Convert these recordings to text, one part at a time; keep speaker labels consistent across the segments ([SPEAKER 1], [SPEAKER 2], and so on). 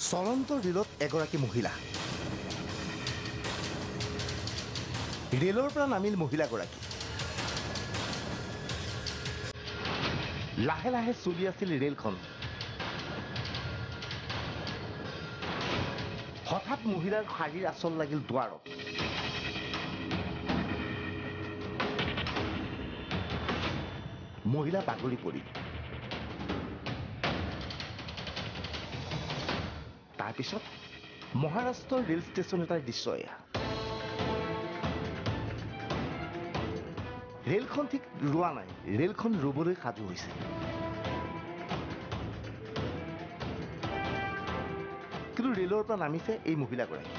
[SPEAKER 1] চলন্ত ৰেলত এগৰাকী মহিলা ৰেলৰ পৰা নামিল মহিলাগৰাকী লাহে লাহে চলি আছিল ৰেলখন হঠাৎ মহিলাৰ শাৰীৰ আচল লাগিল দুৱাৰত মহিলা বাগৰি পৰিল তাৰপিছত মহাৰাষ্ট্ৰৰ ৰেল ষ্টেচন এটাৰ দৃশ্য এয়া ৰেলখন ঠিক ৰোৱা নাই ৰেলখন ৰবলৈ সাজু হৈছে কিন্তু ৰেলৰ পৰা নামিছে এই মহিলাগৰাকী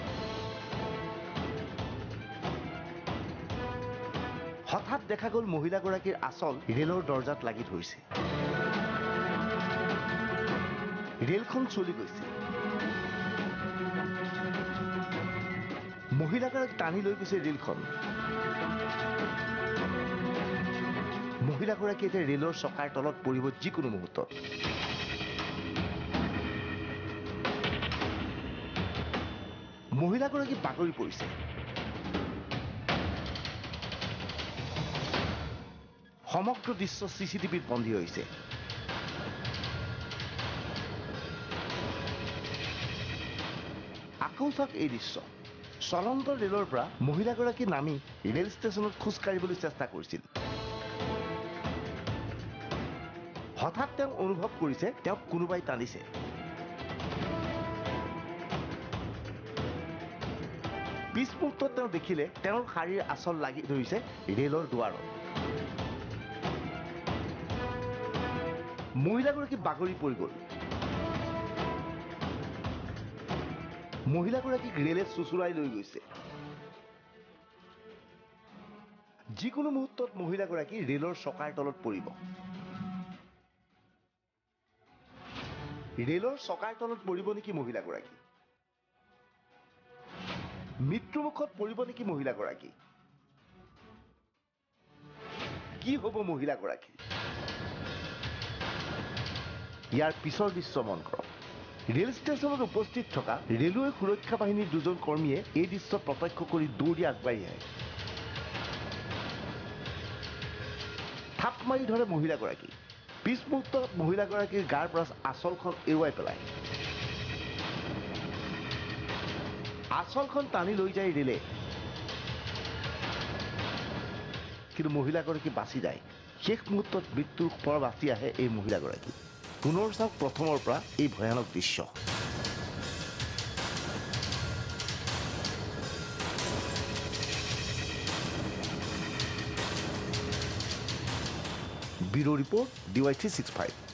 [SPEAKER 1] হঠাৎ দেখা গ'ল মহিলাগৰাকীৰ আচল ৰেলৰ দৰ্জাত লাগি ধৰিছে ৰেলখন চলি গৈছে মহিলাগৰাকীক টানি লৈ গৈছে ৰেলখন মহিলাগৰাকী এতিয়া ৰেলৰ চকাৰ তলত পৰিব যিকোনো মুহূৰ্তত মহিলাগৰাকী বাগৰি পৰিছে সমগ্ৰ দৃশ্য চিচিটিভিত বন্দী হৈছে আকৌ চাওক এই দৃশ্য চলন্ত ৰেলৰ পৰা মহিলাগৰাকী নামি ৰেল ষ্টেচনত খোজ কাঢ়িবলৈ চেষ্টা কৰিছিল হঠাৎ তেওঁ অনুভৱ কৰিছে তেওঁক কোনোবাই টানিছে পিছ মুহূৰ্তত তেওঁ দেখিলে তেওঁৰ শাৰীৰ আচল লাগি ধৰিছে ৰেলৰ দুৱাৰত মহিলাগৰাকী বাগৰি পৰি গ'ল মহিলাগৰাকীক ৰেলে চুচুৰাই লৈ গৈছে যিকোনো মুহূৰ্তত মহিলাগৰাকী ৰেলৰ চকাৰ তলত পৰিব ৰেলৰ চকাৰ তলত পৰিব নেকি মহিলাগৰাকী মৃত্যুমুখত পৰিব নেকি মহিলাগৰাকী কি হ'ব মহিলাগৰাকী ইয়াৰ পিছৰ দৃশ্য মন কৰক ৰেল ষ্টেচনত উপস্থিত থকা ৰেলৱে সুৰক্ষা বাহিনীৰ দুজন কৰ্মীয়ে এই দৃশ্য প্ৰত্যক্ষ কৰি দৌৰি আগবাঢ়ি আহে থাপ মাৰি ধৰে মহিলাগৰাকী পিছ মুহূৰ্তত মহিলাগৰাকীৰ গাৰ পৰা আচলখন এৰুৱাই পেলায় আচলখন টানি লৈ যায় ৰেলে কিন্তু মহিলাগৰাকী বাচি যায় শেষ মুহূৰ্তত মৃত্যুৰ পৰা বাচি আহে এই মহিলাগৰাকী পুনৰ চাওক প্ৰথমৰ পৰা এই ভয়ানক দৃশ্য ব্যুৰ ৰিপৰ্ট DY365